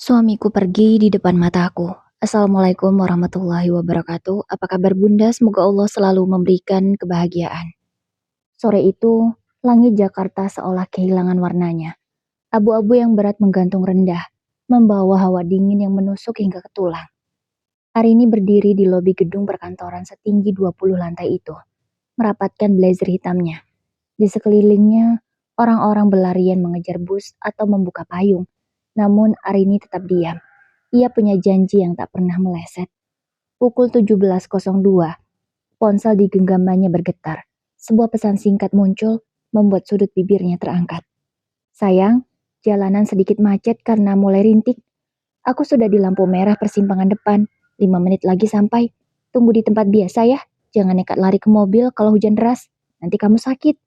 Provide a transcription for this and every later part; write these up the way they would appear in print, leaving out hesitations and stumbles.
Suamiku pergi di depan mataku. Assalamualaikum warahmatullahi wabarakatuh. Apa kabar Bunda? Semoga Allah selalu memberikan kebahagiaan. Sore itu, langit Jakarta seolah kehilangan warnanya. Abu-abu yang berat menggantung rendah, membawa hawa dingin yang menusuk hingga ke tulang. Arini berdiri di lobi gedung perkantoran setinggi 20 lantai itu, merapatkan blazer hitamnya. Di sekelilingnya, orang-orang berlarian mengejar bus atau membuka payung. Namun Arini tetap diam. Ia punya janji yang tak pernah meleset. Pukul 17.02, ponsel di genggamannya bergetar. Sebuah pesan singkat muncul, membuat sudut bibirnya terangkat. Sayang, jalanan sedikit macet karena mulai rintik. Aku sudah di lampu merah persimpangan depan. 5 menit lagi sampai. Tunggu di tempat biasa ya. Jangan nekat lari ke mobil kalau hujan deras. Nanti kamu sakit.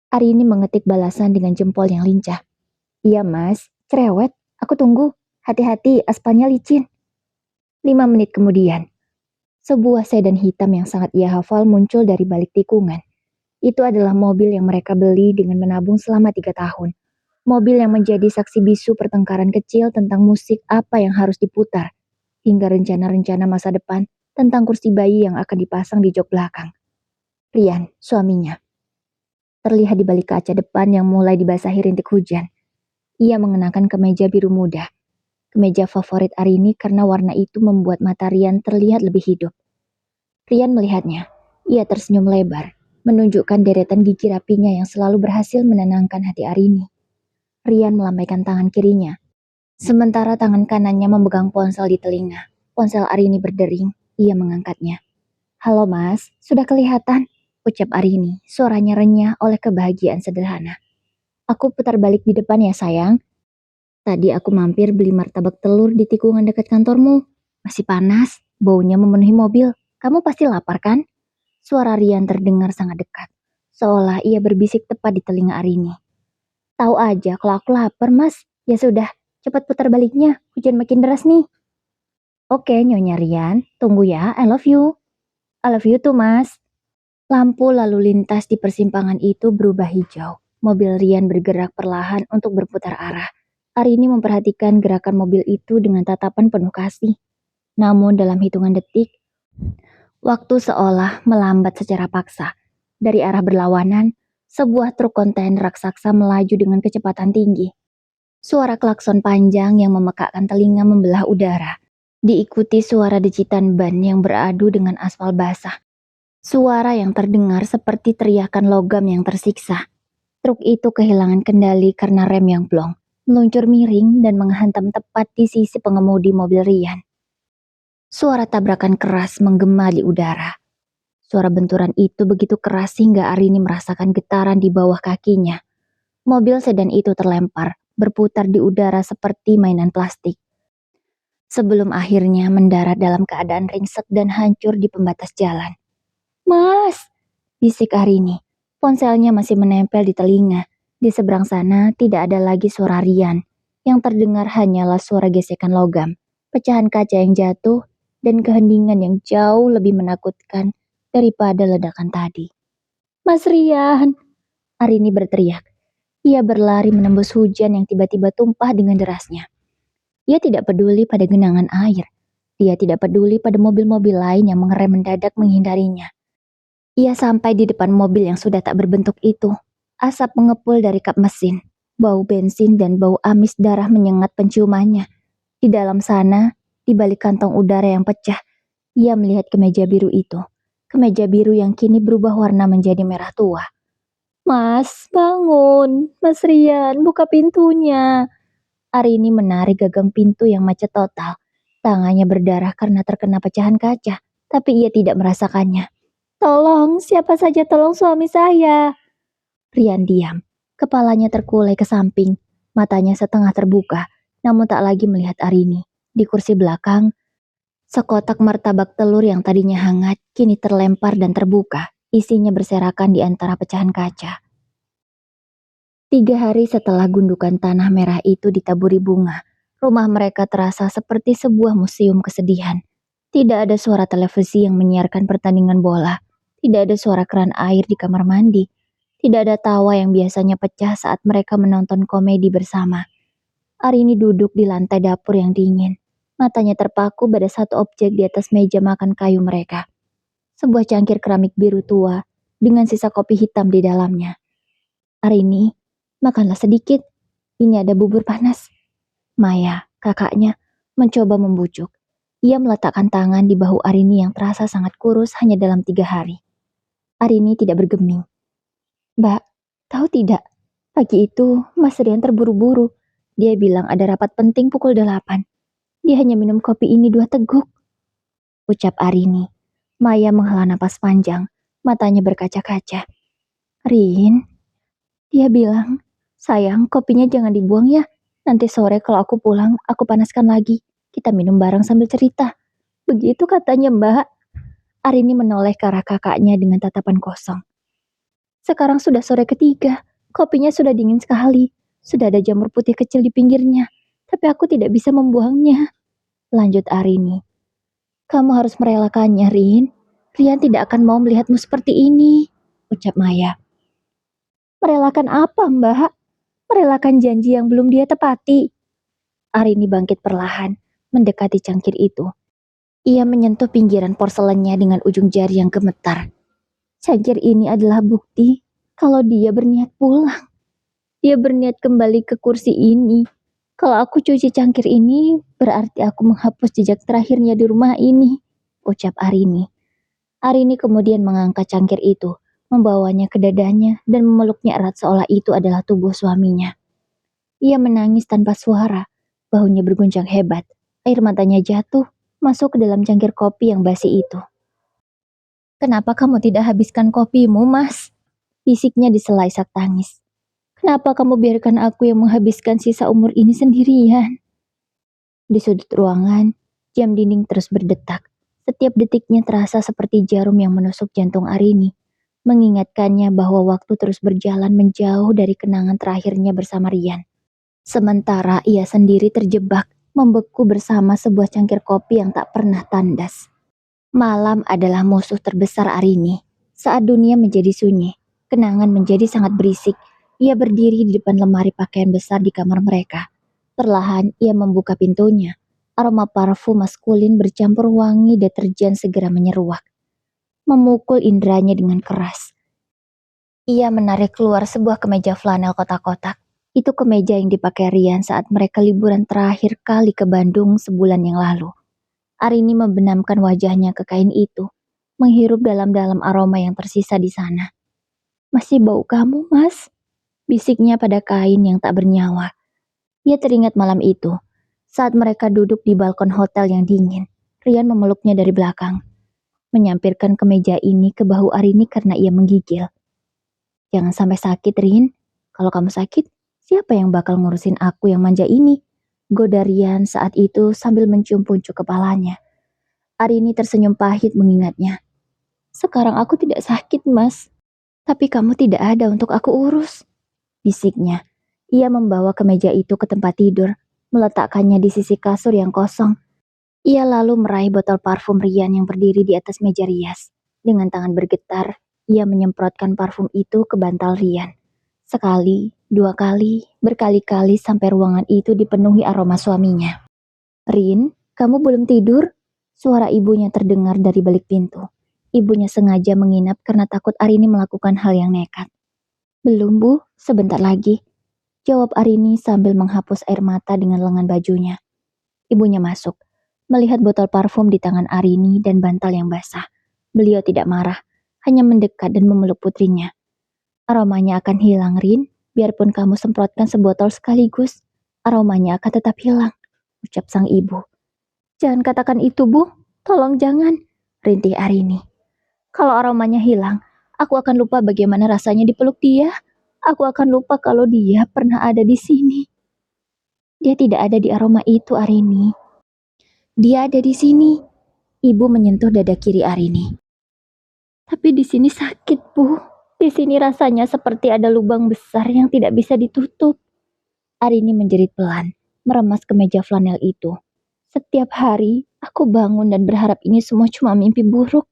Arini mengetik balasan dengan jempol yang lincah. Iya mas, cerewet. Aku tunggu. Hati-hati, aspalnya licin. 5 menit kemudian, sebuah sedan hitam yang sangat ia hafal muncul dari balik tikungan. Itu adalah mobil yang mereka beli dengan menabung selama 3 tahun. Mobil yang menjadi saksi bisu pertengkaran kecil tentang musik apa yang harus diputar, hingga rencana-rencana masa depan tentang kursi bayi yang akan dipasang di jok belakang. Rian, suaminya, terlihat di balik kaca depan yang mulai dibasahi rintik hujan. Ia mengenakan kemeja biru muda. Kemeja favorit Arini karena warna itu membuat mata Rian terlihat lebih hidup. Rian melihatnya. Ia tersenyum lebar, menunjukkan deretan gigi rapinya yang selalu berhasil menenangkan hati Arini. Rian melambaikan tangan kirinya, sementara tangan kanannya memegang ponsel di telinga. Ponsel Arini berdering, ia mengangkatnya. Halo mas, sudah kelihatan, ucap Arini, suaranya renyah oleh kebahagiaan sederhana. Aku putar balik di depan ya sayang. Tadi aku mampir beli martabak telur di tikungan dekat kantormu. Masih panas, baunya memenuhi mobil. Kamu pasti lapar kan? Suara Rian terdengar sangat dekat, seolah ia berbisik tepat di telinga Arini. Tahu aja kalau aku lapar mas. Ya sudah, cepat putar baliknya, hujan makin deras nih. Oke Nyonya Rian, tunggu ya, I love you. I love you too mas. Lampu lalu lintas di persimpangan itu berubah hijau. Mobil Rian bergerak perlahan untuk berputar arah. Arini memperhatikan gerakan mobil itu dengan tatapan penuh kasih. Namun dalam hitungan detik, waktu seolah melambat secara paksa. Dari arah berlawanan, sebuah truk kontainer raksasa melaju dengan kecepatan tinggi. Suara klakson panjang yang memekakkan telinga membelah udara, diikuti suara decitan ban yang beradu dengan aspal basah. Suara yang terdengar seperti teriakan logam yang tersiksa. Truk itu kehilangan kendali karena rem yang blong, meluncur miring dan menghantam tepat di sisi pengemudi mobil Rian. Suara tabrakan keras menggema di udara. Suara benturan itu begitu keras hingga Arini merasakan getaran di bawah kakinya. Mobil sedan itu terlempar, berputar di udara seperti mainan plastik. Sebelum akhirnya mendarat dalam keadaan ringsek dan hancur di pembatas jalan. Mas, bisik Arini. Ponselnya masih menempel di telinga. Di seberang sana tidak ada lagi suara Rian. Yang terdengar hanyalah suara gesekan logam, pecahan kaca yang jatuh, dan keheningan yang jauh lebih menakutkan daripada ledakan tadi. Mas Rian, Arini berteriak. Ia berlari menembus hujan yang tiba-tiba tumpah dengan derasnya. Ia tidak peduli pada genangan air. Dia tidak peduli pada mobil-mobil lain yang mengerem mendadak menghindarinya. Ia sampai di depan mobil yang sudah tak berbentuk itu. Asap mengepul dari kap mesin. Bau bensin dan bau amis darah menyengat penciumannya. Di dalam sana, di balik kantong udara yang pecah, ia melihat kemeja biru itu. Kemeja biru yang kini berubah warna menjadi merah tua. Mas, bangun. Mas Rian, buka pintunya. Arini menarik gagang pintu yang macet total. Tangannya berdarah karena terkena pecahan kaca, tapi ia tidak merasakannya. Tolong, siapa saja tolong suami saya. Rian diam. Kepalanya terkulai ke samping, matanya setengah terbuka, namun tak lagi melihat Arini. Di kursi belakang, sekotak martabak telur yang tadinya hangat, kini terlempar dan terbuka. Isinya berserakan di antara pecahan kaca. 3 hari setelah gundukan tanah merah itu ditaburi bunga, rumah mereka terasa seperti sebuah museum kesedihan. Tidak ada suara televisi yang menyiarkan pertandingan bola. Tidak ada suara keran air di kamar mandi. Tidak ada tawa yang biasanya pecah saat mereka menonton komedi bersama. Arini duduk di lantai dapur yang dingin. Matanya terpaku pada satu objek di atas meja makan kayu mereka. Sebuah cangkir keramik biru tua dengan sisa kopi hitam di dalamnya. Arini, makanlah sedikit. Ini ada bubur panas. Maya, kakaknya, mencoba membujuk. Ia meletakkan tangan di bahu Arini yang terasa sangat kurus hanya dalam 3 hari. Arini tidak bergeming. Mbak, tahu tidak? Pagi itu, Mas Rian terburu-buru. Dia bilang ada rapat penting pukul 8. Dia hanya minum kopi ini 2 teguk. Ucap Arini. Maya menghela napas panjang. Matanya berkaca-kaca. Rin, dia bilang, sayang kopinya jangan dibuang ya. Nanti sore kalau aku pulang, aku panaskan lagi. Kita minum bareng sambil cerita. Begitu katanya Mbak. Arini menoleh ke arah kakaknya dengan tatapan kosong. Sekarang sudah sore ketiga. Kopinya sudah dingin sekali. Sudah ada jamur putih kecil di pinggirnya. Tapi aku tidak bisa membuangnya. Lanjut Arini. Kamu harus merelakannya, Rin. Rian tidak akan mau melihatmu seperti ini. Ucap Maya. Merelakan apa, Mbak? Merelakan janji yang belum dia tepati. Arini bangkit perlahan, mendekati cangkir itu. Ia menyentuh pinggiran porselennya dengan ujung jari yang gemetar. Cangkir ini adalah bukti kalau dia berniat pulang. Dia berniat kembali ke kursi ini. Kalau aku cuci cangkir ini, berarti aku menghapus jejak terakhirnya di rumah ini. Ucap Arini. Arini kemudian mengangkat cangkir itu, membawanya ke dadanya dan memeluknya erat seolah itu adalah tubuh suaminya. Ia menangis tanpa suara, bahunya berguncang hebat, air matanya jatuh, masuk ke dalam cangkir kopi yang basi itu. Kenapa kamu tidak habiskan kopimu, Mas? Bisiknya disela isak tangis. Kenapa kamu biarkan aku yang menghabiskan sisa umur ini sendirian? Di sudut ruangan, jam dinding terus berdetak. Setiap detiknya terasa seperti jarum yang menusuk jantung Arini, mengingatkannya bahwa waktu terus berjalan menjauh dari kenangan terakhirnya bersama Rian. Sementara ia sendiri terjebak, membeku bersama sebuah cangkir kopi yang tak pernah tandas. Malam adalah musuh terbesar Arini. Saat dunia menjadi sunyi, kenangan menjadi sangat berisik. Ia berdiri di depan lemari pakaian besar di kamar mereka. Perlahan ia membuka pintunya. Aroma parfum maskulin bercampur wangi deterjen segera menyeruak, memukul indranya dengan keras. Ia menarik keluar sebuah kemeja flanel kotak-kotak. Itu kemeja yang dipakai Rian saat mereka liburan terakhir kali ke Bandung sebulan yang lalu. Arini membenamkan wajahnya ke kain itu, menghirup dalam-dalam aroma yang tersisa di sana. Masih bau kamu, Mas? Bisiknya pada kain yang tak bernyawa. Ia teringat malam itu, saat mereka duduk di balkon hotel yang dingin. Rian memeluknya dari belakang, menyampirkan kemeja ini ke bahu Arini karena ia menggigil. Jangan sampai sakit, Rin. Kalau kamu sakit, siapa yang bakal ngurusin aku yang manja ini? Goda Rian saat itu sambil mencium pucuk kepalanya. Arini tersenyum pahit mengingatnya. Sekarang aku tidak sakit, Mas. Tapi kamu tidak ada untuk aku urus. Bisiknya. Ia membawa kemeja itu ke tempat tidur, meletakkannya di sisi kasur yang kosong. Ia lalu meraih botol parfum Rian yang berdiri di atas meja rias. Dengan tangan bergetar, ia menyemprotkan parfum itu ke bantal Rian. Sekali, 2 kali, berkali-kali sampai ruangan itu dipenuhi aroma suaminya. Rin, kamu belum tidur? Suara ibunya terdengar dari balik pintu. Ibunya sengaja menginap karena takut Arini melakukan hal yang nekat. Belum, Bu, sebentar lagi. Jawab Arini sambil menghapus air mata dengan lengan bajunya. Ibunya masuk, melihat botol parfum di tangan Arini dan bantal yang basah. Beliau tidak marah, hanya mendekat dan memeluk putrinya. Aromanya akan hilang, Rin. Biarpun kamu semprotkan sebotol sekaligus, aromanya akan tetap hilang, ucap sang ibu. Jangan katakan itu, Bu. Tolong jangan, rintih Arini. Kalau aromanya hilang, aku akan lupa bagaimana rasanya dipeluk dia. Aku akan lupa kalau dia pernah ada di sini. Dia tidak ada di aroma itu, Arini. Dia ada di sini. Ibu menyentuh dada kiri Arini. Tapi di sini sakit, Bu. Di sini rasanya seperti ada lubang besar yang tidak bisa ditutup. Arini menjerit pelan, meremas kemeja flanel itu. Setiap hari, aku bangun dan berharap ini semua cuma mimpi buruk.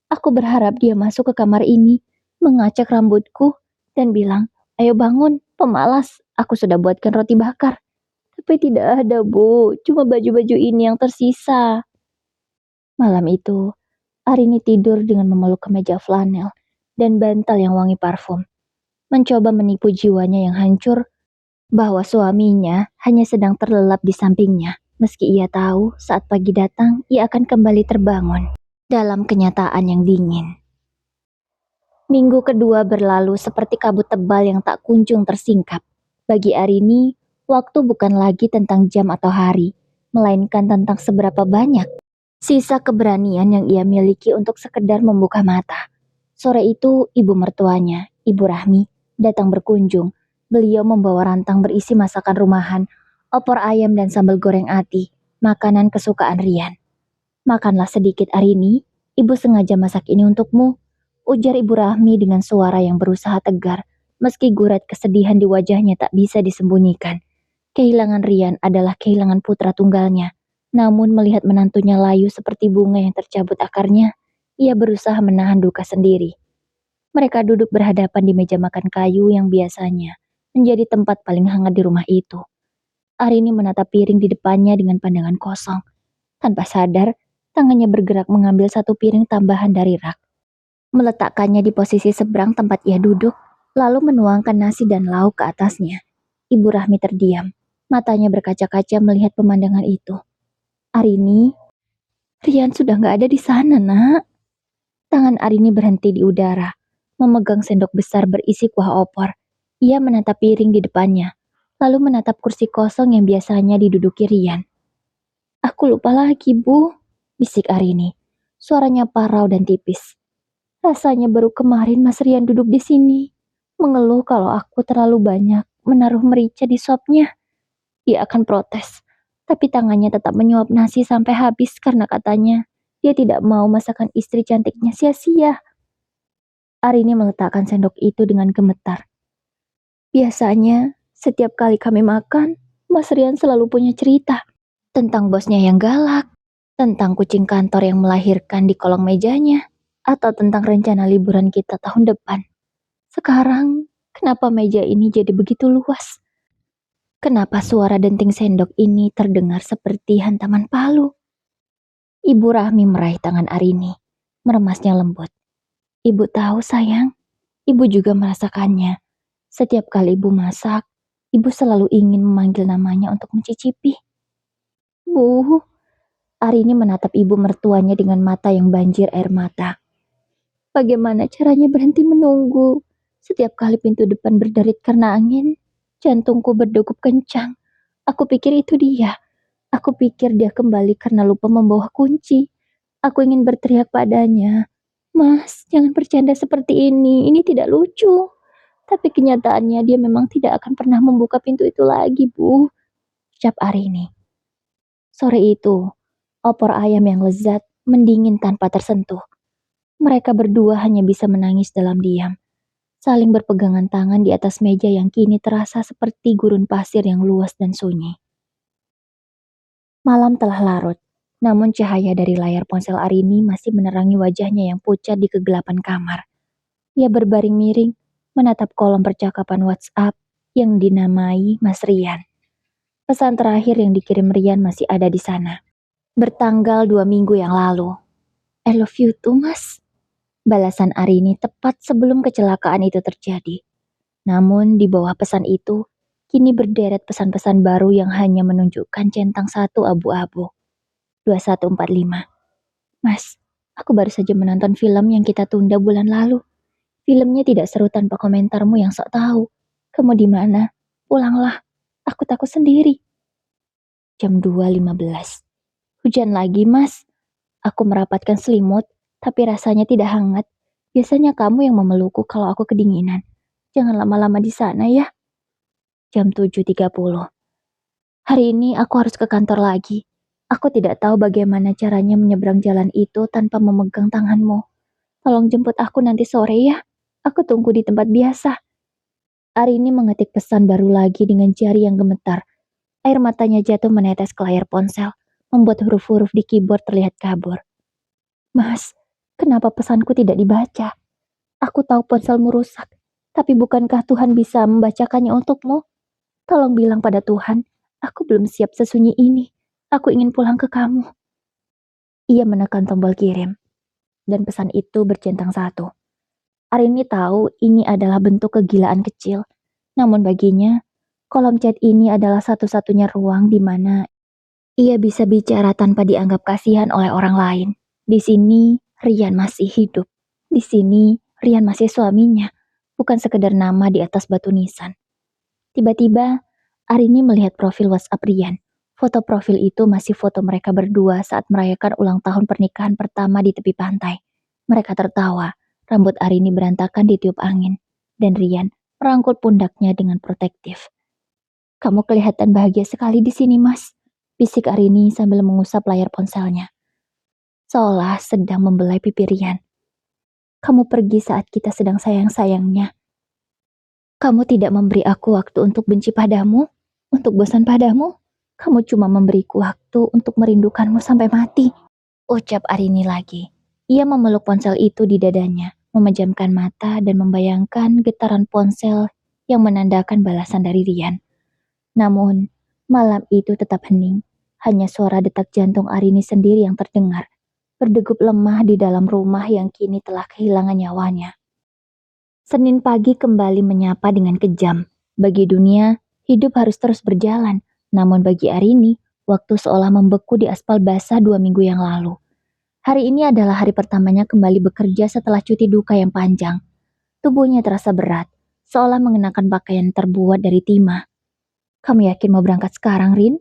Aku berharap dia masuk ke kamar ini, mengacak rambutku, dan bilang, ayo bangun, pemalas, aku sudah buatkan roti bakar. Tapi tidak ada, Bu. Cuma baju-baju ini yang tersisa. Malam itu, Arini tidur dengan memeluk kemeja flanel dan bantal yang wangi parfum. Mencoba menipu jiwanya yang hancur bahwa suaminya hanya sedang terlelap di sampingnya. Meski ia tahu saat pagi datang, ia akan kembali terbangun dalam kenyataan yang dingin. Minggu kedua berlalu seperti kabut tebal yang tak kunjung tersingkap. Bagi Arini, waktu bukan lagi tentang jam atau hari, melainkan tentang seberapa banyak sisa keberanian yang ia miliki untuk sekedar membuka mata. Sore itu, ibu mertuanya, Ibu Rahmi, datang berkunjung. Beliau membawa rantang berisi masakan rumahan, opor ayam dan sambal goreng ati, makanan kesukaan Rian. Makanlah sedikit Arini, ibu sengaja masak ini untukmu, ujar Ibu Rahmi dengan suara yang berusaha tegar, meski gurat kesedihan di wajahnya tak bisa disembunyikan. Kehilangan Rian adalah kehilangan putra tunggalnya. Namun melihat menantunya layu seperti bunga yang tercabut akarnya, ia berusaha menahan duka sendiri. Mereka duduk berhadapan di meja makan kayu yang biasanya menjadi tempat paling hangat di rumah itu. Arini menatap piring di depannya dengan pandangan kosong. Tanpa sadar, tangannya bergerak mengambil satu piring tambahan dari rak. Meletakkannya di posisi seberang tempat ia duduk, lalu menuangkan nasi dan lauk ke atasnya. Ibu Rahmi terdiam. Matanya berkaca-kaca melihat pemandangan itu. Arini, Rian sudah gak ada di sana, nak. Tangan Arini berhenti di udara, memegang sendok besar berisi kuah opor. Ia menatap piring di depannya, lalu menatap kursi kosong yang biasanya diduduki Rian. Aku lupa lagi, Bu, bisik Arini. Suaranya parau dan tipis. Rasanya baru kemarin Mas Rian duduk di sini, mengeluh kalau aku terlalu banyak menaruh merica di sopnya. Dia akan protes, tapi tangannya tetap menyuap nasi sampai habis karena katanya dia tidak mau masakan istri cantiknya sia-sia. Arini meletakkan sendok itu dengan gemetar. Biasanya, setiap kali kami makan, Mas Rian selalu punya cerita tentang bosnya yang galak, tentang kucing kantor yang melahirkan di kolong mejanya, atau tentang rencana liburan kita tahun depan. Sekarang, kenapa meja ini jadi begitu luas? Kenapa suara denting sendok ini terdengar seperti hantaman palu? Ibu Rahmi meraih tangan Arini, meremasnya lembut. Ibu tahu sayang, ibu juga merasakannya. Setiap kali ibu masak, ibu selalu ingin memanggil namanya untuk mencicipi. Bu, Arini menatap ibu mertuanya dengan mata yang banjir air mata. Bagaimana caranya berhenti menunggu? Setiap kali pintu depan berderit karena angin, jantungku berdegup kencang. Aku pikir itu dia. Aku pikir dia kembali karena lupa membawa kunci. Aku ingin berteriak padanya. Mas, jangan bercanda seperti ini. Ini tidak lucu. Tapi kenyataannya dia memang tidak akan pernah membuka pintu itu lagi, Bu. Ucap Arini. Sore itu, opor ayam yang lezat mendingin tanpa tersentuh. Mereka berdua hanya bisa menangis dalam diam, saling berpegangan tangan di atas meja yang kini terasa seperti gurun pasir yang luas dan sunyi. Malam telah larut, namun cahaya dari layar ponsel Arini masih menerangi wajahnya yang pucat di kegelapan kamar. Ia berbaring miring, menatap kolom percakapan WhatsApp yang dinamai Mas Rian. Pesan terakhir yang dikirim Rian masih ada di sana. Bertanggal 2 minggu yang lalu. I love you too, Mas. Balasan Arini tepat sebelum kecelakaan itu terjadi. Namun di bawah pesan itu, kini berderet pesan-pesan baru yang hanya menunjukkan centang satu abu-abu. 2145. Mas, aku baru saja menonton film yang kita tunda bulan lalu. Filmnya tidak seru tanpa komentarmu yang sok tahu. Kamu di mana? Pulanglah. Aku takut sendiri. Jam 2.15. Hujan lagi, Mas. Aku merapatkan selimut, tapi rasanya tidak hangat. Biasanya kamu yang memelukku kalau aku kedinginan. Jangan lama-lama di sana ya. Jam 7.30. Hari ini aku harus ke kantor lagi. Aku tidak tahu bagaimana caranya menyeberang jalan itu tanpa memegang tanganmu. Tolong jemput aku nanti sore ya. Aku tunggu di tempat biasa. Arini mengetik pesan baru lagi dengan jari yang gemetar. Air matanya jatuh menetes ke layar ponsel, membuat huruf-huruf di keyboard terlihat kabur. Mas, kenapa pesanku tidak dibaca? Aku tahu ponselmu rusak, tapi bukankah Tuhan bisa membacakannya untukmu? Tolong bilang pada Tuhan, Aku belum siap sesunyi ini. Aku ingin pulang ke kamu. Ia menekan tombol kirim, dan pesan itu bercentang satu. Arini tahu ini adalah bentuk kegilaan kecil, namun baginya, kolom chat ini adalah satu-satunya ruang di mana ia bisa bicara tanpa dianggap kasihan oleh orang lain. Di sini, Rian masih hidup. Di sini, Rian masih suaminya, bukan sekedar nama di atas batu nisan. Tiba-tiba, Arini melihat profil WhatsApp Rian. Foto profil itu masih foto mereka berdua saat merayakan ulang tahun pernikahan pertama di tepi pantai. Mereka tertawa, rambut Arini berantakan ditiup angin, dan Rian merangkul pundaknya dengan protektif. "Kamu kelihatan bahagia sekali di sini, Mas," bisik Arini sambil mengusap layar ponselnya. Seolah sedang membelai pipi Rian. "Kamu pergi saat kita sedang sayang-sayangnya. Kamu tidak memberi aku waktu untuk benci padamu, untuk bosan padamu. Kamu cuma memberiku waktu untuk merindukanmu sampai mati," ucap Arini lagi. Ia memeluk ponsel itu di dadanya, memejamkan mata dan membayangkan getaran ponsel yang menandakan balasan dari Rian. Namun, malam itu tetap hening. Hanya suara detak jantung Arini sendiri yang terdengar, berdegup lemah di dalam rumah yang kini telah kehilangan nyawanya. Senin pagi kembali menyapa dengan kejam. Bagi dunia, hidup harus terus berjalan. Namun bagi Arini, waktu seolah membeku di aspal basah 2 minggu yang lalu. Hari ini adalah hari pertamanya kembali bekerja setelah cuti duka yang panjang. Tubuhnya terasa berat, seolah mengenakan pakaian terbuat dari timah. "Kamu yakin mau berangkat sekarang, Rin?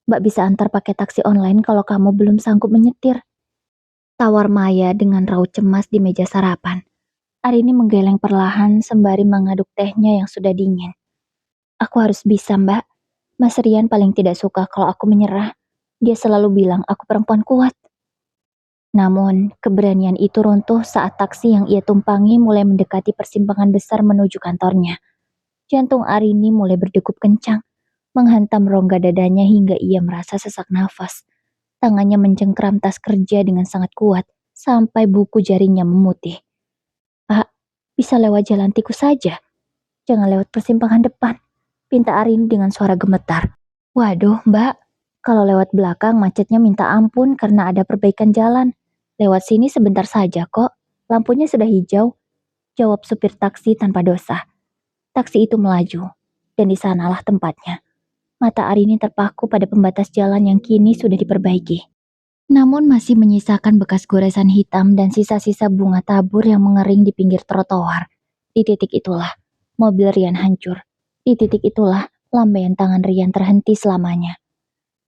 Mbak bisa antar pakai taksi online kalau kamu belum sanggup menyetir," tawar Maya dengan raut cemas di meja sarapan. Arini menggeleng perlahan sembari mengaduk tehnya yang sudah dingin. "Aku harus bisa, Mbak. Mas Rian paling tidak suka kalau aku menyerah. Dia selalu bilang aku perempuan kuat." Namun, keberanian itu runtuh saat taksi yang ia tumpangi mulai mendekati persimpangan besar menuju kantornya. Jantung Arini mulai berdegup kencang, menghantam rongga dadanya hingga ia merasa sesak nafas. Tangannya mencengkram tas kerja dengan sangat kuat, sampai buku jarinya memutih. "Pak, bisa lewat jalan tikus saja. Jangan lewat persimpangan depan," pinta Arini dengan suara gemetar. "Waduh, Mbak. Kalau lewat belakang macetnya minta ampun karena ada perbaikan jalan. Lewat sini sebentar saja kok. Lampunya sudah hijau," jawab supir taksi tanpa dosa. Taksi itu melaju, dan di sanalah tempatnya. Mata Arini terpaku pada pembatas jalan yang kini sudah diperbaiki. Namun masih menyisakan bekas goresan hitam dan sisa-sisa bunga tabur yang mengering di pinggir trotoar. Di titik itulah, mobil Rian hancur. Di titik itulah, lambaian tangan Rian terhenti selamanya.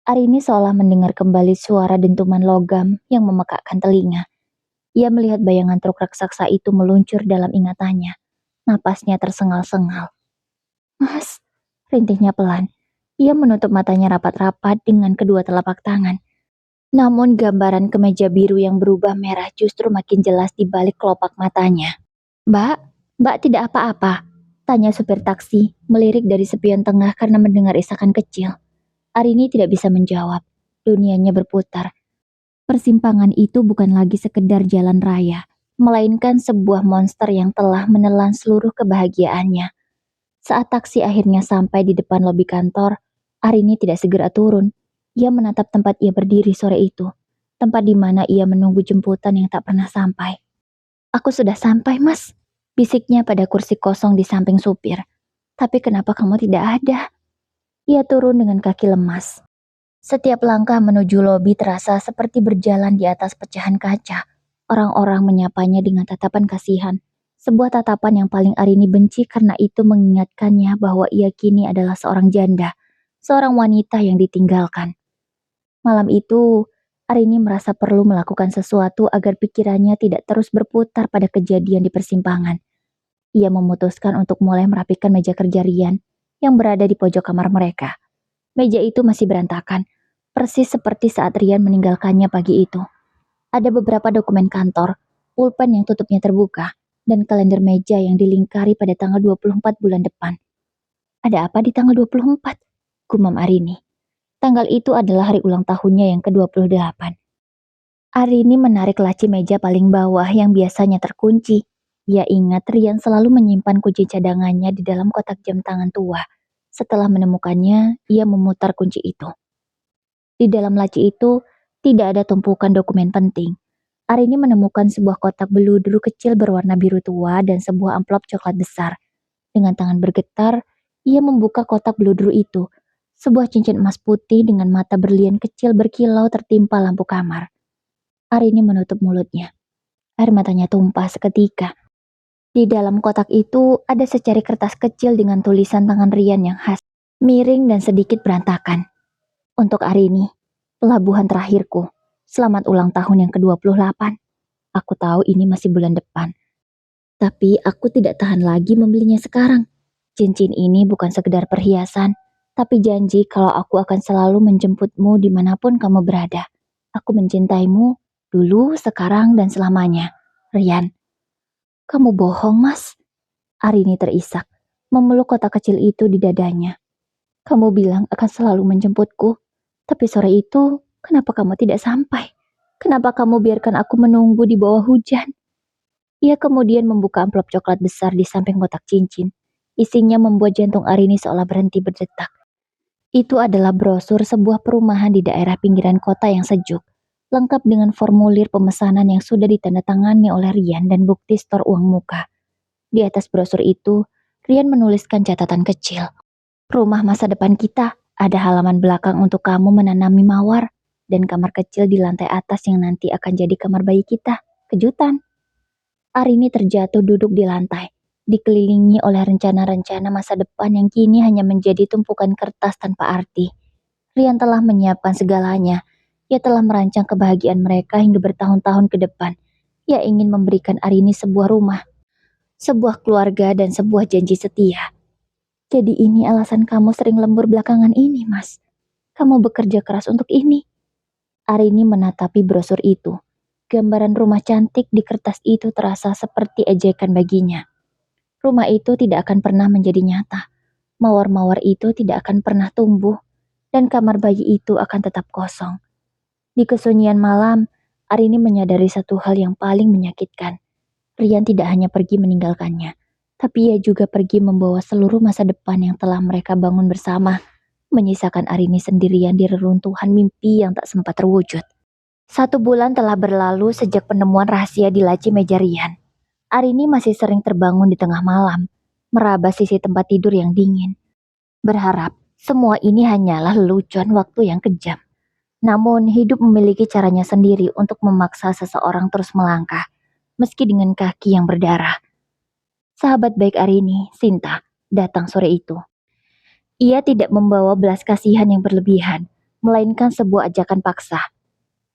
Arini seolah mendengar kembali suara dentuman logam yang memekakkan telinga. Ia melihat bayangan truk raksasa itu meluncur dalam ingatannya. Napasnya tersengal-sengal. "Mas," rintihnya pelan. Ia menutup matanya rapat-rapat dengan kedua telapak tangan. Namun gambaran kemeja biru yang berubah merah justru makin jelas di balik kelopak matanya. "Mbak, Mbak tidak apa-apa?" tanya supir taksi, melirik dari spion tengah karena mendengar isakan kecil. Arini tidak bisa menjawab. Dunianya berputar. Persimpangan itu bukan lagi sekedar jalan raya, melainkan sebuah monster yang telah menelan seluruh kebahagiaannya. Saat taksi akhirnya sampai di depan lobi kantor, Arini tidak segera turun. Ia menatap tempat ia berdiri sore itu, tempat di mana ia menunggu jemputan yang tak pernah sampai. "Aku sudah sampai, Mas," bisiknya pada kursi kosong di samping supir. "Tapi kenapa kamu tidak ada?" Ia turun dengan kaki lemas. Setiap langkah menuju lobi terasa seperti berjalan di atas pecahan kaca. Orang-orang menyapanya dengan tatapan kasihan. Sebuah tatapan yang paling Arini benci karena itu mengingatkannya bahwa ia kini adalah seorang janda, seorang wanita yang ditinggalkan. Malam itu, Arini merasa perlu melakukan sesuatu agar pikirannya tidak terus berputar pada kejadian di persimpangan. Ia memutuskan untuk mulai merapikan meja kerja Rian yang berada di pojok kamar mereka. Meja itu masih berantakan, persis seperti saat Rian meninggalkannya pagi itu. Ada beberapa dokumen kantor, pulpen yang tutupnya terbuka, dan kalender meja yang dilingkari pada tanggal 24 bulan depan. "Ada apa di tanggal 24? Gumam Arini. Tanggal itu adalah hari ulang tahunnya yang ke-28. Arini menarik laci meja paling bawah yang biasanya terkunci. Ia ingat Rian selalu menyimpan kunci cadangannya di dalam kotak jam tangan tua. Setelah menemukannya, ia memutar kunci itu. Di dalam laci itu, tidak ada tumpukan dokumen penting. Arini menemukan sebuah kotak beludru kecil berwarna biru tua dan sebuah amplop coklat besar. Dengan tangan bergetar, ia membuka kotak beludru itu. Sebuah cincin emas putih dengan mata berlian kecil berkilau tertimpa lampu kamar. Arini menutup mulutnya. Air matanya tumpah seketika. Di dalam kotak itu ada secari kertas kecil dengan tulisan tangan Rian yang khas, miring dan sedikit berantakan. Untuk Arini, pelabuhan terakhirku. Selamat ulang tahun yang ke-28. Aku tahu ini masih bulan depan. Tapi aku tidak tahan lagi membelinya sekarang. Cincin ini bukan sekedar perhiasan, tapi janji kalau aku akan selalu menjemputmu dimanapun kamu berada. Aku mencintaimu dulu, sekarang, dan selamanya. Rian. Kamu bohong, Mas. Arini terisak, memeluk kotak kecil itu di dadanya. Kamu bilang akan selalu menjemputku, tapi sore itu kenapa kamu tidak sampai? Kenapa kamu biarkan aku menunggu di bawah hujan? Ia kemudian membuka amplop coklat besar di samping kotak cincin. Isinya membuat jantung Arini seolah berhenti berdetak. Itu adalah brosur sebuah perumahan di daerah pinggiran kota yang sejuk, lengkap dengan formulir pemesanan yang sudah ditandatangani oleh Rian dan bukti stor uang muka. Di atas brosur itu, Rian menuliskan catatan kecil. Rumah masa depan kita, ada halaman belakang untuk kamu menanami mawar, dan kamar kecil di lantai atas yang nanti akan jadi kamar bayi kita. Kejutan. Arini terjatuh duduk di lantai, dikelilingi oleh rencana-rencana masa depan yang kini hanya menjadi tumpukan kertas tanpa arti. Rian telah menyiapkan segalanya. Ia telah merancang kebahagiaan mereka hingga bertahun-tahun ke depan. Ia ingin memberikan Arini sebuah rumah, sebuah keluarga, dan sebuah janji setia. Jadi ini alasan kamu sering lembur belakangan ini, Mas. Kamu bekerja keras untuk ini. Arini menatapi brosur itu. Gambaran rumah cantik di kertas itu terasa seperti ejekan baginya. Rumah itu tidak akan pernah menjadi nyata. Mawar-mawar itu tidak akan pernah tumbuh, dan kamar bayi itu akan tetap kosong. Di kesunyian malam, Arini menyadari satu hal yang paling menyakitkan. Rian tidak hanya pergi meninggalkannya, tapi ia juga pergi membawa seluruh masa depan yang telah mereka bangun bersama, menyisakan Arini sendirian di reruntuhan mimpi yang tak sempat terwujud. 1 bulan telah berlalu sejak penemuan rahasia di laci meja Rian. Arini masih sering terbangun di tengah malam, meraba sisi tempat tidur yang dingin, berharap semua ini hanyalah lelucon waktu yang kejam. Namun hidup memiliki caranya sendiri untuk memaksa seseorang terus melangkah, meski dengan kaki yang berdarah. Sahabat baik Arini, Sinta, datang sore itu. Ia tidak membawa belas kasihan yang berlebihan, melainkan sebuah ajakan paksa.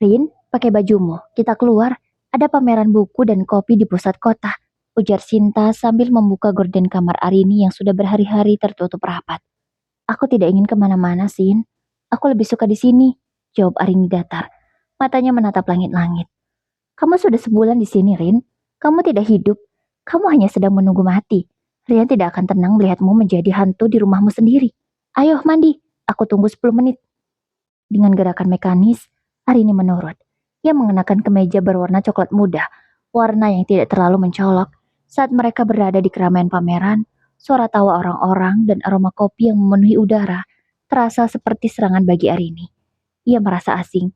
Rin, pakai bajumu, kita keluar. Ada pameran buku dan kopi di pusat kota, ujar Sinta sambil membuka gorden kamar Arini yang sudah berhari-hari tertutup rapat. Aku tidak ingin kemana-mana, Sin. Aku lebih suka di sini, jawab Arini datar. Matanya menatap langit-langit. Kamu sudah sebulan di sini, Rin. Kamu tidak hidup. Kamu hanya sedang menunggu mati. Rian tidak akan tenang melihatmu menjadi hantu di rumahmu sendiri. Ayo mandi, aku tunggu 10 menit. Dengan gerakan mekanis, Arini menurut. Ia mengenakan kemeja berwarna coklat muda, warna yang tidak terlalu mencolok. Saat mereka berada di keramaian pameran, suara tawa orang-orang dan aroma kopi yang memenuhi udara terasa seperti serangan bagi Arini. Ia merasa asing.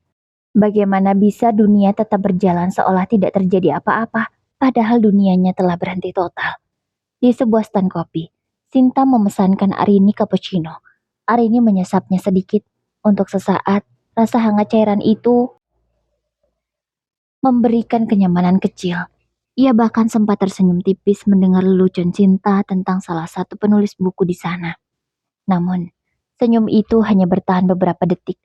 Bagaimana bisa dunia tetap berjalan seolah tidak terjadi apa-apa, padahal dunianya telah berhenti total. Di sebuah stand kopi, Sinta memesankan Arini cappuccino. Arini menyesapnya sedikit. Untuk sesaat, rasa hangat cairan itu memberikan kenyamanan kecil. Ia bahkan sempat tersenyum tipis mendengar lelucon cinta tentang salah satu penulis buku di sana. Namun, senyum itu hanya bertahan beberapa detik.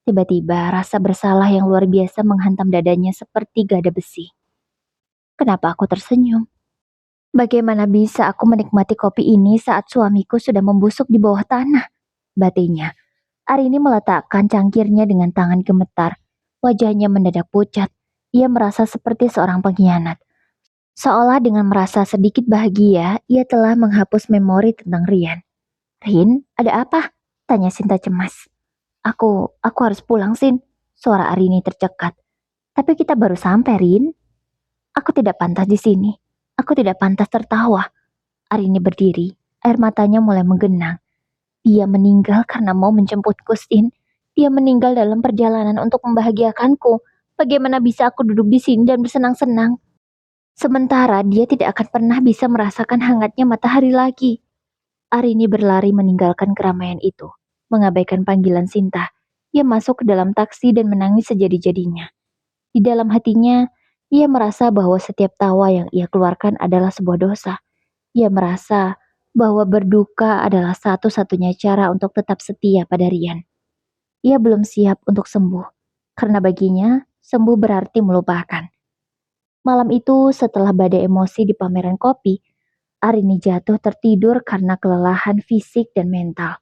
Tiba-tiba, rasa bersalah yang luar biasa menghantam dadanya seperti gada besi. Kenapa aku tersenyum? Bagaimana bisa aku menikmati kopi ini saat suamiku sudah membusuk di bawah tanah? Batinnya. Arini meletakkan cangkirnya dengan tangan gemetar. Wajahnya mendadak pucat. Ia merasa seperti seorang pengkhianat. Seolah dengan merasa sedikit bahagia, ia telah menghapus memori tentang Rian. Rin, ada apa? Tanya Sinta cemas. Aku harus pulang, Sin. Suara Arini tercekat. Tapi kita baru sampai, Rin. Aku tidak pantas di sini. Aku tidak pantas tertawa. Arini berdiri. Air matanya mulai menggenang. Dia meninggal karena mau menjemputku, Sin. Dia meninggal dalam perjalanan untuk membahagiakanku. Bagaimana bisa aku duduk di sini dan bersenang-senang? Sementara dia tidak akan pernah bisa merasakan hangatnya matahari lagi. Arini berlari meninggalkan keramaian itu, mengabaikan panggilan Sinta. Ia masuk ke dalam taksi dan menangis sejadi-jadinya. Di dalam hatinya, ia merasa bahwa setiap tawa yang ia keluarkan adalah sebuah dosa. Ia merasa bahwa berduka adalah satu-satunya cara untuk tetap setia pada Rian. Ia belum siap untuk sembuh, karena baginya sembuh berarti melupakan. Malam itu, setelah badai emosi di pameran kopi, Arini jatuh tertidur karena kelelahan fisik dan mental.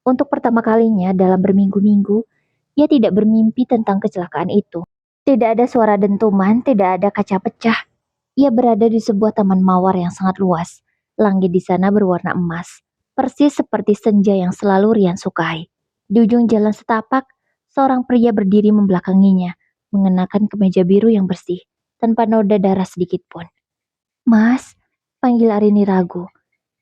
Untuk pertama kalinya dalam berminggu-minggu, ia tidak bermimpi tentang kecelakaan itu. Tidak ada suara dentuman, tidak ada kaca pecah. Ia berada di sebuah taman mawar yang sangat luas. Langit di sana berwarna emas, persis seperti senja yang selalu Rian sukai. Di ujung jalan setapak, seorang pria berdiri membelakanginya, mengenakan kemeja biru yang bersih, tanpa noda darah sedikit pun. Mas, panggil Arini ragu.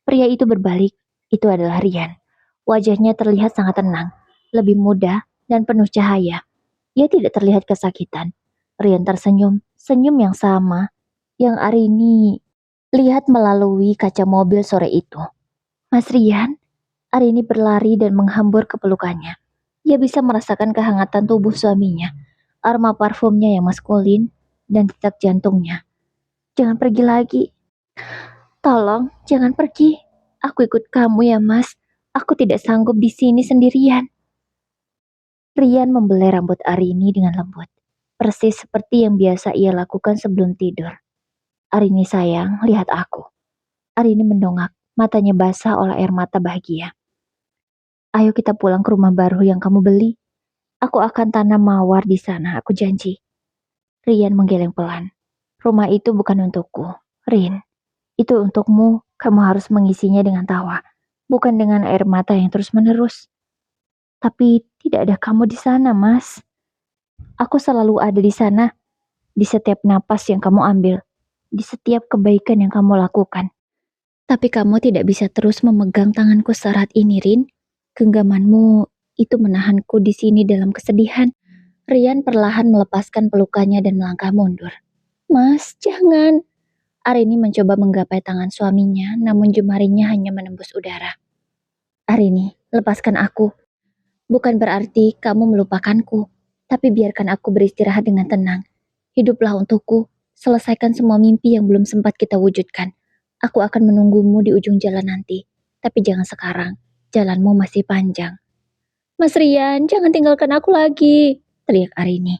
Pria itu berbalik, itu adalah Rian. Wajahnya terlihat sangat tenang, lebih muda, dan penuh cahaya. Ia tidak terlihat kesakitan. Rian tersenyum, senyum yang sama yang Arini lihat melalui kaca mobil sore itu. Mas Rian, Arini berlari dan menghambur ke pelukannya. Ia bisa merasakan kehangatan tubuh suaminya, aroma parfumnya yang maskulin, dan detak jantungnya. Jangan pergi lagi. Tolong, jangan pergi. Aku ikut kamu ya, Mas. Aku tidak sanggup di sini sendirian. Rian membelai rambut Arini dengan lembut, persis seperti yang biasa ia lakukan sebelum tidur. Arini sayang, lihat aku. Arini mendongak, matanya basah oleh air mata bahagia. Ayo kita pulang ke rumah baru yang kamu beli. Aku akan tanam mawar di sana, aku janji. Rian menggeleng pelan. Rumah itu bukan untukku, Rin. Itu untukmu, kamu harus mengisinya dengan tawa, bukan dengan air mata yang terus-menerus. Tapi tidak ada kamu di sana, Mas. Aku selalu ada di sana, di setiap napas yang kamu ambil, di setiap kebaikan yang kamu lakukan. Tapi kamu tidak bisa terus memegang tanganku saat ini, Rin. Genggamanmu itu menahanku di sini dalam kesedihan. Rian perlahan melepaskan pelukannya dan melangkah mundur. Mas, jangan. Arini mencoba menggapai tangan suaminya, namun jemarinya hanya menembus udara. Arini, lepaskan aku. Bukan berarti kamu melupakanku, tapi biarkan aku beristirahat dengan tenang. Hiduplah untukku, selesaikan semua mimpi yang belum sempat kita wujudkan. Aku akan menunggumu di ujung jalan nanti, tapi jangan sekarang, jalanmu masih panjang. Mas Rian, jangan tinggalkan aku lagi, teriak Arini.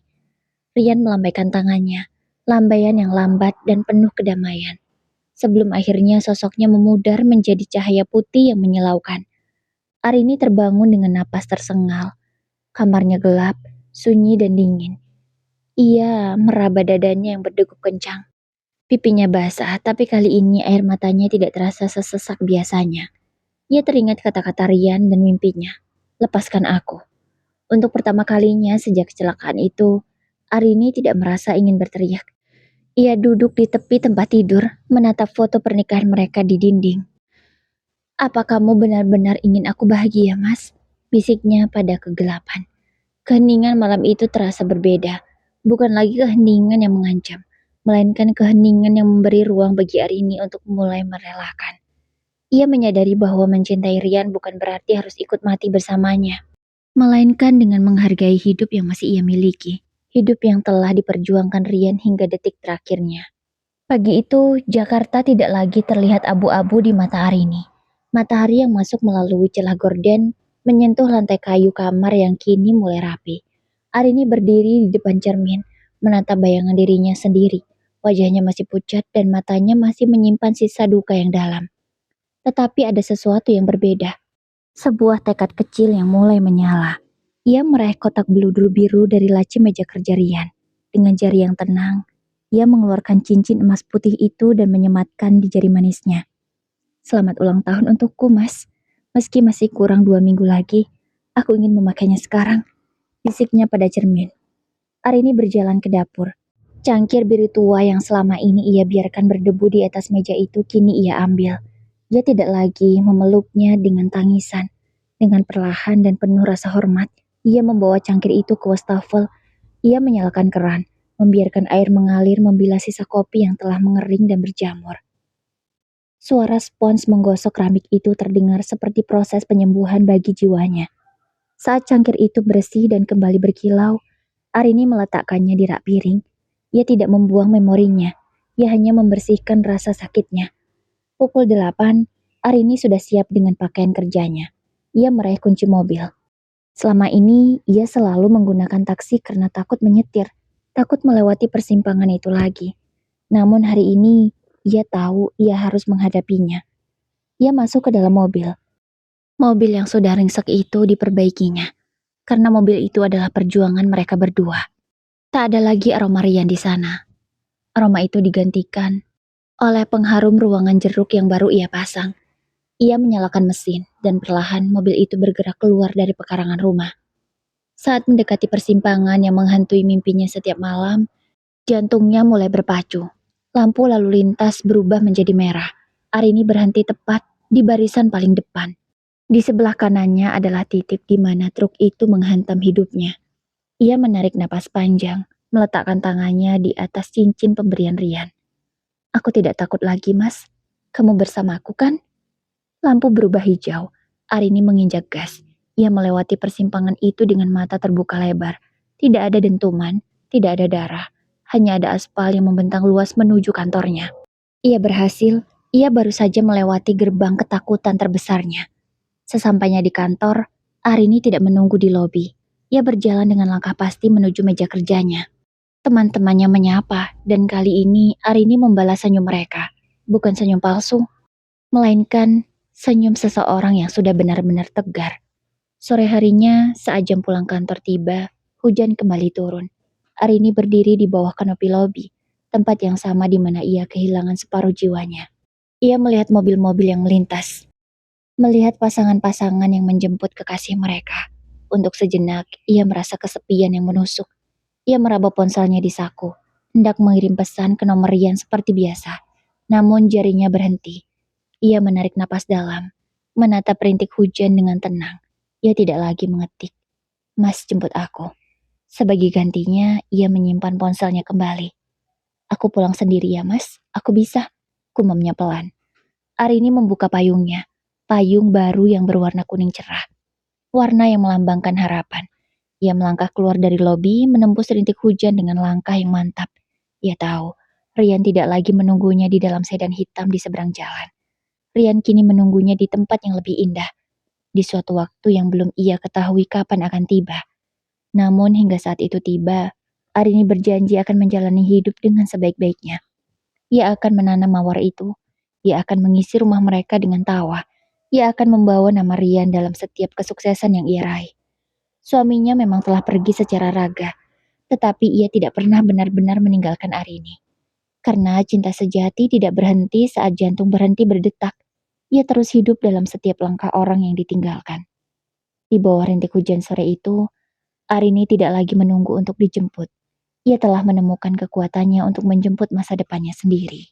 Rian melambaikan tangannya, lambaian yang lambat dan penuh kedamaian. Sebelum akhirnya sosoknya memudar menjadi cahaya putih yang menyilaukan. Arini terbangun dengan napas tersengal. Kamarnya gelap, sunyi dan dingin. Ia meraba dadanya yang berdegup kencang. Pipinya basah, tapi kali ini air matanya tidak terasa sesesak biasanya. Ia teringat kata-kata Rian dan mimpinya. Lepaskan aku. Untuk pertama kalinya sejak kecelakaan itu, Arini tidak merasa ingin berteriak. Ia duduk di tepi tempat tidur, menatap foto pernikahan mereka di dinding. Apa kamu benar-benar ingin aku bahagia, Mas? Bisiknya pada kegelapan. Keheningan malam itu terasa berbeda. Bukan lagi keheningan yang mengancam, melainkan keheningan yang memberi ruang bagi Arini untuk mulai merelakan. Ia menyadari bahwa mencintai Rian bukan berarti harus ikut mati bersamanya, melainkan dengan menghargai hidup yang masih ia miliki, hidup yang telah diperjuangkan Rian hingga detik terakhirnya. Pagi itu, Jakarta tidak lagi terlihat abu-abu di mata Arini. Matahari yang masuk melalui celah gorden menyentuh lantai kayu kamar yang kini mulai rapi. Arini berdiri di depan cermin, menatap bayangan dirinya sendiri. Wajahnya masih pucat dan matanya masih menyimpan sisa duka yang dalam. Tetapi ada sesuatu yang berbeda. Sebuah tekad kecil yang mulai menyala. Ia meraih kotak beludru biru dari laci meja kerja Rian. Dengan jari yang tenang, ia mengeluarkan cincin emas putih itu dan menyematkan di jari manisnya. Selamat ulang tahun untukku, Mas. Meski masih kurang 2 minggu lagi, aku ingin memakainya sekarang. Bisiknya pada cermin. Arini berjalan ke dapur. Cangkir biru tua yang selama ini ia biarkan berdebu di atas meja itu kini ia ambil. Ia tidak lagi memeluknya dengan tangisan, Dengan perlahan dan penuh rasa hormat, ia membawa cangkir itu ke wastafel. Ia menyalakan keran, membiarkan air mengalir membilas sisa kopi yang telah mengering dan berjamur. Suara spons menggosok keramik itu terdengar seperti proses penyembuhan bagi jiwanya. Saat cangkir itu bersih dan kembali berkilau, Arini meletakkannya di rak piring. Ia tidak membuang memorinya, ia hanya membersihkan rasa sakitnya. Pukul 8, Arini sudah siap dengan pakaian kerjanya. Ia meraih kunci mobil. Selama ini, ia selalu menggunakan taksi karena takut menyetir, takut melewati persimpangan itu lagi. Namun hari ini, ia tahu ia harus menghadapinya. Ia masuk ke dalam mobil. Mobil yang sudah ringsek itu diperbaikinya, karena mobil itu adalah perjuangan mereka berdua. Tak ada lagi aroma Rian di sana. Aroma itu digantikan oleh pengharum ruangan jeruk yang baru ia pasang. Ia menyalakan mesin, dan perlahan mobil itu bergerak keluar dari pekarangan rumah. Saat mendekati persimpangan yang menghantui mimpinya setiap malam, jantungnya mulai berpacu. Lampu lalu lintas berubah menjadi merah. Arini berhenti tepat di barisan paling depan. Di sebelah kanannya adalah titik di mana truk itu menghantam hidupnya. Ia menarik napas panjang, meletakkan tangannya di atas cincin pemberian Rian. "Aku tidak takut lagi, Mas. Kamu bersamaku kan?" Lampu berubah hijau. Arini menginjak gas. Ia melewati persimpangan itu dengan mata terbuka lebar. Tidak ada dentuman, tidak ada darah. Hanya ada aspal yang membentang luas menuju kantornya. Ia berhasil. Ia baru saja melewati gerbang ketakutan terbesarnya. Sesampainya di kantor, Arini tidak menunggu di lobi. Ia berjalan dengan langkah pasti menuju meja kerjanya. Teman-temannya menyapa, dan kali ini Arini membalas senyum mereka. Bukan senyum palsu, melainkan senyum seseorang yang sudah benar-benar tegar. Sore harinya, saat jam pulang kantor tiba, hujan kembali turun. Arini berdiri di bawah kanopi lobi, tempat yang sama di mana ia kehilangan separuh jiwanya. Ia melihat mobil-mobil yang melintas, melihat pasangan-pasangan yang menjemput kekasih mereka. Untuk sejenak, ia merasa kesepian yang menusuk. Ia meraba ponselnya di saku, hendak mengirim pesan ke nomor Rian seperti biasa. Namun jarinya berhenti. Ia menarik napas dalam, menatap rintik hujan dengan tenang. Ia tidak lagi mengetik, "Mas, jemput aku." Sebagai gantinya, ia menyimpan ponselnya kembali. "Aku pulang sendiri ya, Mas. Aku bisa," gumamnya pelan. Arini membuka payungnya. Payung baru yang berwarna kuning cerah. Warna yang melambangkan harapan. Ia melangkah keluar dari lobi, menembus rintik hujan dengan langkah yang mantap. Ia tahu, Rian tidak lagi menunggunya di dalam sedan hitam di seberang jalan. Rian kini menunggunya di tempat yang lebih indah, di suatu waktu yang belum ia ketahui kapan akan tiba. Namun hingga saat itu tiba, Arini berjanji akan menjalani hidup dengan sebaik-baiknya. Ia akan menanam mawar itu. Ia akan mengisi rumah mereka dengan tawa. Ia akan membawa nama Rian dalam setiap kesuksesan yang ia raih. Suaminya memang telah pergi secara raga, tetapi ia tidak pernah benar-benar meninggalkan Arini. Karena cinta sejati tidak berhenti saat jantung berhenti berdetak. Ia terus hidup dalam setiap langkah orang yang ditinggalkan. Di bawah rintik hujan sore itu, Arini tidak lagi menunggu untuk dijemput. Ia telah menemukan kekuatannya untuk menjemput masa depannya sendiri.